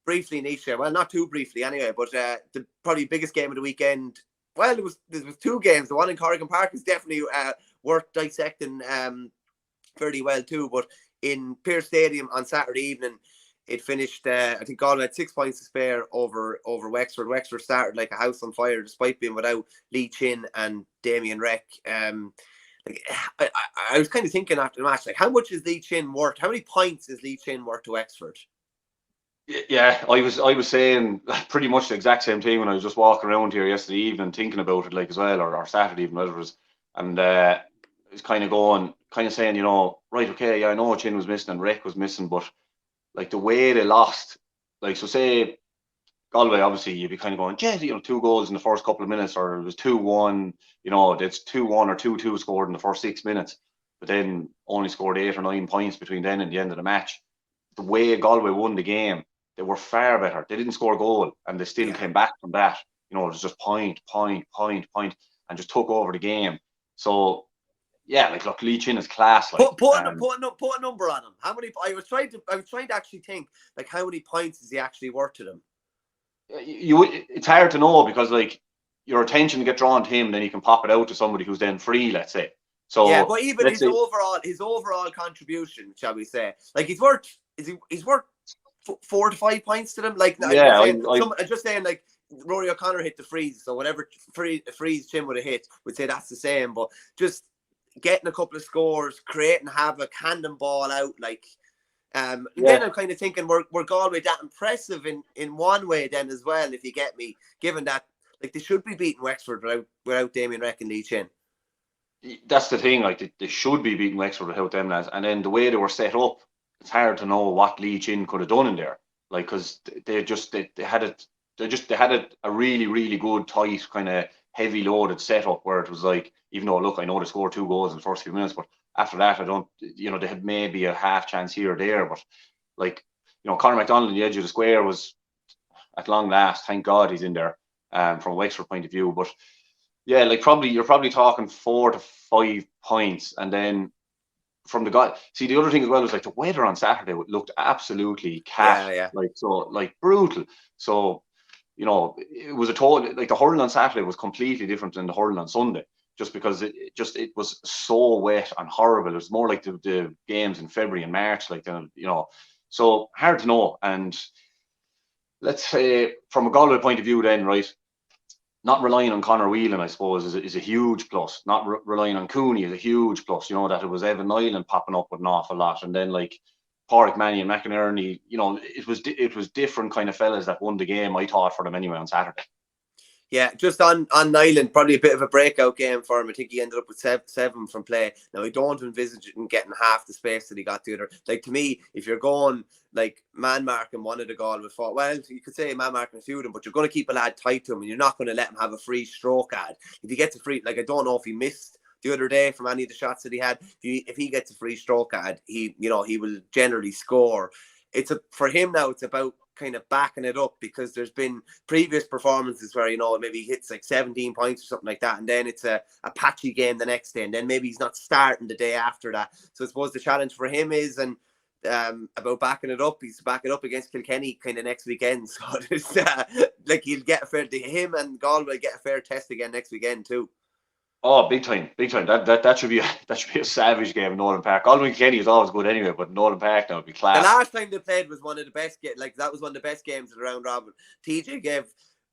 briefly, Naoise. Well, not too briefly anyway, but the probably biggest game of the weekend. Well, there was 2 games. The one in Corrigan Park is definitely worth dissecting fairly well too. But in Pearse Stadium on Saturday evening, it finished, I think Galway had 6 points to spare over Wexford. Wexford started like a house on fire despite being without Lee Chin and Damien Reck. I was kind of thinking after the match, like, how much is Lee Chin worth? How many points is Lee Chin worth to Wexford? Yeah, I was saying pretty much the exact same thing when I was just walking around here yesterday evening thinking about it, like, as well, or Saturday evening, whatever it was. And it's kind of saying, you know, right, okay, yeah, I know Chin was missing and Reck was missing, but like the way they lost, like, so say Galway, obviously you'd be kind of going, yeah, you know, 2 goals in the first couple of minutes, or it was 2-1, you know, it's 2-1 or 2-2 scored in the first 6 minutes, but then only scored 8 or 9 points between then and the end of the match. The way Galway won the game, they were far better. They didn't score a goal, and they still came back from that. You know, it was just point, and just took over the game. So, yeah, like, look, Lee Chin is class. Like, put a number on him. How many? I was trying to actually think, like, how many points is he actually worth to them? It's hard to know, because, like, your attention get drawn to him, then you can pop it out to somebody who's then free, let's say. So yeah, but even his overall contribution, shall we say, like, he's worth 4 to 5 points to them. Like, yeah, I'm just saying, like, Rory O'Connor hit the freeze, so whatever freeze Chin would have hit, we'd say that's the same. But just getting a couple of scores, creating havoc, handing ball out, like, then I'm kind of thinking, we're Galway that impressive in one way then as well, if you get me, given that, like, they should be beating Wexford without Damien Reck and Lee Chin. That's the thing, like, they should be beating Wexford without them lads. And then the way they were set up, it's hard to know what Lee Chin could have done in there, like, because they had a really, really good, tight, kind of heavy loaded setup, where it was like, even though, look, I know they scored 2 goals in the first few minutes, but after that, I don't, you know, they had maybe a half chance here or there. But, like, you know, Conor McDonald on the edge of the square was, at long last, thank God he's in there, from a Wexford point of view. But yeah, like, you're probably talking 4 to 5 points. And then from the guy, see, the other thing as well was, like, the weather on Saturday looked absolutely like, so, like, brutal. So, you know, it was like, the hurling on Saturday was completely different than the hurling on Sunday, just because it was so wet and horrible. It was more like the games in February and March, like, you know, so hard to know. And let's say, from a Galway point of view then, right, not relying on Conor Whelan, I suppose, is a huge plus. Not relying on Cooney is a huge plus. You know, that it was Evan Nyland popping up with an awful lot, and then, like, Pádraig Manny and McInerney, you know, it was different kind of fellas that won the game, I thought, for them anyway on Saturday. Yeah, just on Nyland, probably a bit of a breakout game for him. I think he ended up with 7 from play. Now, I don't envisage him getting half the space that he got the other. Like, to me, if you're going, like, man marking one of the Galway fought, well, you could say man marking a few of them, but you're going to keep a lad tight to him, and you're not going to let him have a free stroke ad. If he gets a free, like, I don't know if he missed the other day from any of the shots that he had. If he gets a free stroke ad, he will generally score. For him now, it's about kind of backing it up, because there's been previous performances where, you know, maybe he hits like 17 points or something like that, and then it's a patchy game the next day, and then maybe he's not starting the day after that. So I suppose the challenge for him is about backing it up. He's to back it up against Kilkenny kind of next weekend. So it's like, he'll get him and Galway get a fair test again next weekend too. Oh, big time. That should be a savage game in Nolan Park. Galway Kilkenny is always good anyway, but Nolan Park now would be class. The last time they played was one of the best that was one of the best games of the round robin. TJ gave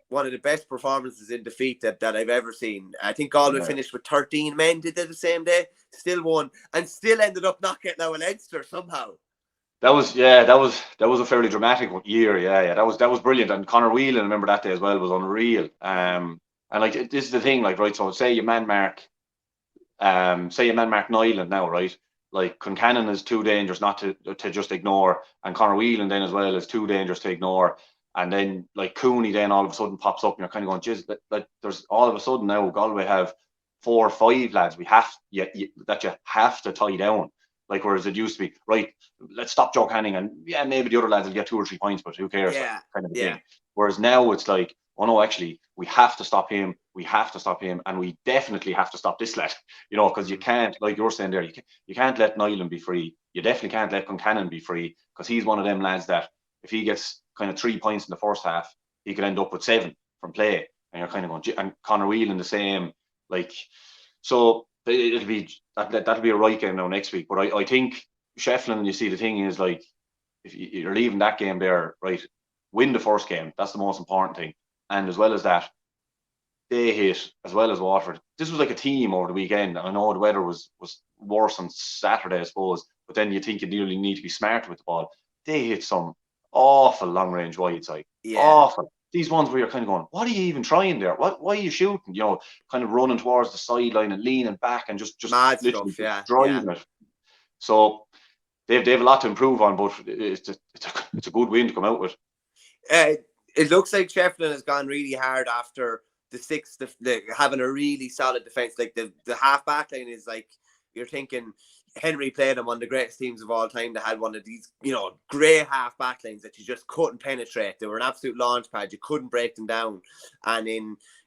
one of the best performances in defeat that I've ever seen. I think Galway finished with 13 men, did they, the same day, still won, and still ended up not getting out of Leinster somehow. That was a fairly dramatic year. Yeah, that was brilliant. And Conor Whelan, remember that day as well, was unreal. And, like, this is the thing, like, right, so say you man mark Nyland now, right? Like, Concannon is too dangerous not to just ignore, and Conor Whelan then as well is too dangerous to ignore. And then, like, Cooney then all of a sudden pops up, and you're kind of going, geez, that there's all of a sudden now Galway have 4 or 5 lads that you have to tie down. Like, whereas it used to be, right, let's stop Joe Canning, and yeah, maybe the other lads will get 2 or 3 points, but who cares? Yeah, kind of thing. Whereas now it's like, oh no, actually, we have to stop him, and we definitely have to stop this lad, you know, because you can't, like you're saying there, you can't let Nyland be free. You definitely can't let Concannon be free, because he's one of them lads that, if he gets kind of 3 points in the first half, he could end up with 7 from play, and you're kind of going, and Conor Whelan the same, like, so that'll be a right game now next week. But I think Shefflin, you see, the thing is, like, if you're leaving that game there, right, win the first game. That's the most important thing. And as well as that, they hit as well as Waterford. This was like a team over the weekend. I know the weather was worse on Saturday, I suppose, but then you think you really need to be smarter with the ball. They hit some awful long range wides, like awful. These ones where you're kind of going, what are you even trying there? Why are you shooting? You know, kind of running towards the sideline and leaning back and just mad literally stuff, driving it. So they have a lot to improve on, but it's a good win to come out with. It looks like Shefflin has gone really hard after the sixth, having a really solid defense. Like the half back line is like, you're thinking Henry played him on the greatest teams of all time. They had one of these, you know, great half back lines that you just couldn't penetrate. They were an absolute launch pad. You couldn't break them down. And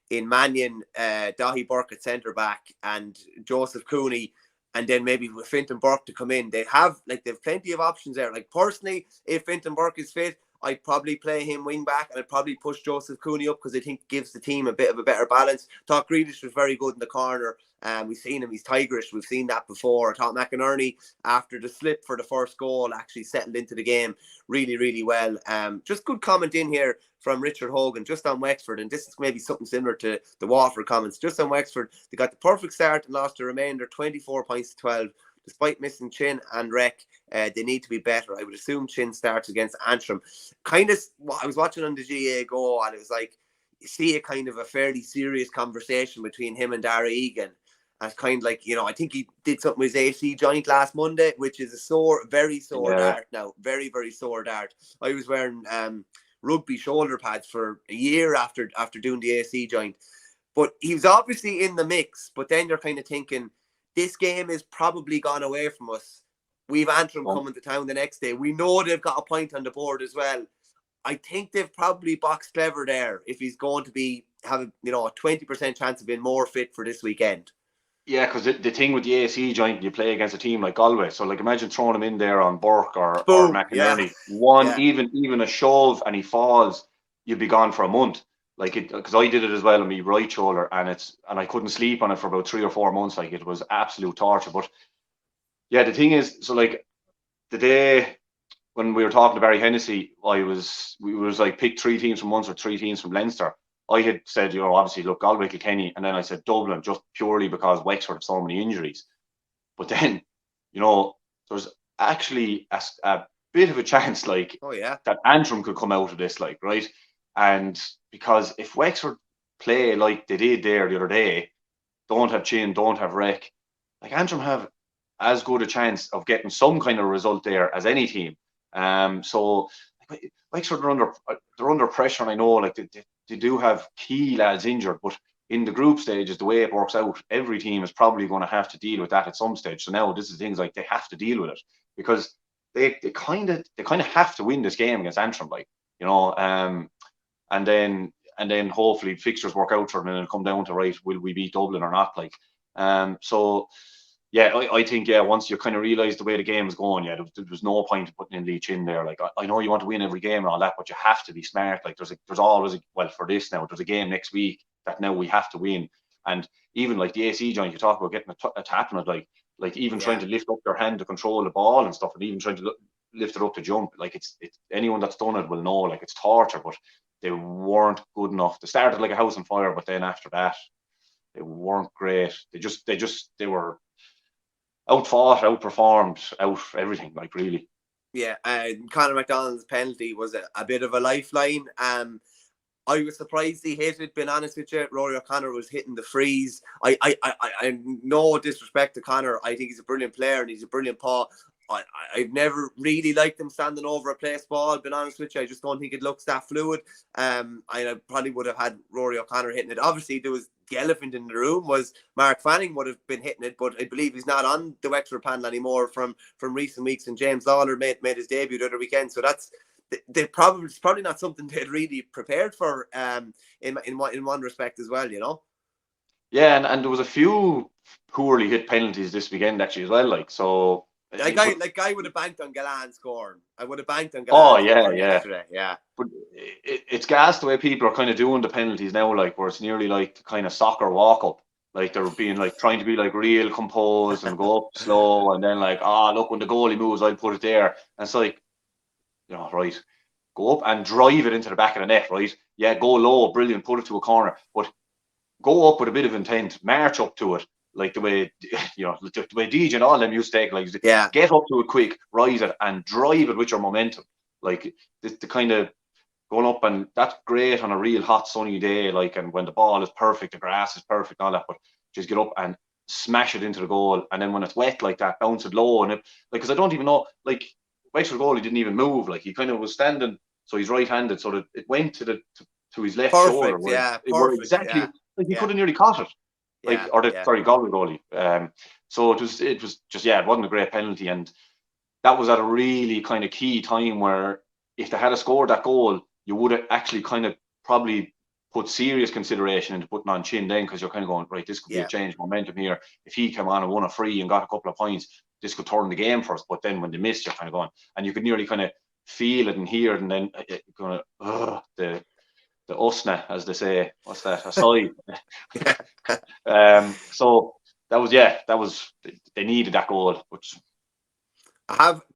in Mannion, Dahi Burke at centre back and Joseph Cooney, and then maybe with Fintan Burke to come in, they've plenty of options there. Like, personally, if Fintan Burke is fit, I'd probably play him wing back, and I'd probably push Joseph Cooney up because I think it gives the team a bit of a better balance. Thought Grealish was very good in the corner. We've seen him, he's tigerish. We've seen that before. I thought McInerney, after the slip for the first goal, actually settled into the game really, really well. Just good comment in here from Richard Hogan, just on Wexford, and this is maybe something similar to the Waterford comments. Just on Wexford, they got the perfect start and lost the remainder 24 points to 12. Despite missing Chin and Rec, they need to be better. I would assume Chin starts against Antrim. Kind of, I was watching on the GA Go, and it was like, you see a kind of a fairly serious conversation between him and Dara Egan. As kind of like, you know, I think he did something with his AC joint last Monday, which is a very sore dart now. Very, very sore dart. I was wearing rugby shoulder pads for a year after doing the AC joint. But he was obviously in the mix. But then you're kind of thinking, this game is probably gone away from us. We've Antrim coming to town the next day. We know they've got a point on the board as well. I think they've probably boxed Clever there if he's going to have a 20% chance of being more fit for this weekend. Yeah, because the thing with the AC joint, you play against a team like Galway. So, like, imagine throwing him in there on Burke or McInerney. Even a shove and he falls, you'd be gone for a month. Like, because I did it as well on my right shoulder, and I couldn't sleep on it for about 3 or 4 months. Like, it was absolute torture. But yeah, the thing is, so like the day when we were talking to Barry Hennessy, we was like, pick 3 teams from Munster, 3 teams from Leinster. I had said, obviously, look, Galway, Kilkenny, and then I said Dublin, just purely because Wexford have so many injuries. But then, there's actually a bit of a chance, like, that Antrim could come out of this, like, right? And because if Wexford play like they did there the other day, don't have Chin, don't have Rec, like, Antrim have as good a chance of getting some kind of result there as any team. So Wexford they're under pressure, and I know, like, they do have key lads injured, but in the group stages, the way it works out, every team is probably going to have to deal with that at some stage. So now this is things like they have to deal with it, because they kind of have to win this game against Antrim, like, and then hopefully fixtures work out for them, and it'll come down to, right, will we beat Dublin or not, like. So yeah, I think, once you kind of realise the way the game is going, there was no point in putting in Lee Chin there. Like, I know you want to win every game and all that, but you have to be smart. Like, there's always for this now, there's a game next week that now we have to win. And even like the AC joint, you talk about getting a tap on it, like even trying to lift up their hand to control the ball and stuff, and even trying to lift it up to jump. Like, it's anyone that's done it will know, like, it's torture. But they weren't good enough. They started like a house on fire, but then after that, they weren't great. They were outfought, outperformed, out everything, like, really. Yeah, Conor McDonald's penalty was a bit of a lifeline. I was surprised he hit it, being honest with you. Rory O'Connor was hitting the freeze. I no disrespect to Conor. I think he's a brilliant player and he's a brilliant paw. I've never really liked him standing over a place ball, being honest with you. I just don't think it looks that fluid. I probably would have had Rory O'Connor hitting it. Obviously, there was the elephant in the room was Mark Fanning would have been hitting it, but I believe he's not on the Wexford panel anymore from recent weeks, and James Lawler made his debut the other weekend. So that's it's probably not something they'd really prepared for in one respect as well, Yeah, and there was a few poorly hit penalties this weekend actually as well. Like, so I would have banked on Galan scoring. I would have banked on Oh Galan yeah, scoring yeah. yesterday. Yeah. But it's gas the way people are kind of doing the penalties now, like where it's nearly like the kind of soccer walk up. Like they're being like trying to be like real composed and go up slow, and then like, look, when the goalie moves, I'll put it there. And it's like, right, go up and drive it into the back of the net, right? Yeah, go low, brilliant, put it to a corner, but go up with a bit of intent, march up to it, like the way the way DJ and all them used to take, like get up to it quick, rise it, and drive it with your momentum. Like the kind of going up, and that's great on a real hot sunny day, like, and when the ball is perfect, the grass is perfect, and all that, but just get up and smash it into the goal, and then when it's wet like that, bounce it low, and because I don't even know, like, Wexford goalie didn't even move, like he kind of was standing, so he's right-handed, so that it went to his left shoulder. Where exactly, like he could have nearly caught it, like, sorry, Galway goalie. So it was just it wasn't a great penalty, and that was at a really kind of key time where if they had scored that goal, you would have actually kind of probably put serious consideration into putting on Chin then, because you're kind of going, right, this could be a change of momentum here. If he came on and won a free and got a couple of points, this could turn the game for us. But then when they missed, you're kind of going, and you could nearly kind of feel it and hear it, and then going the usna, as they say. What's that? Aside. So that was they needed that goal. Which I have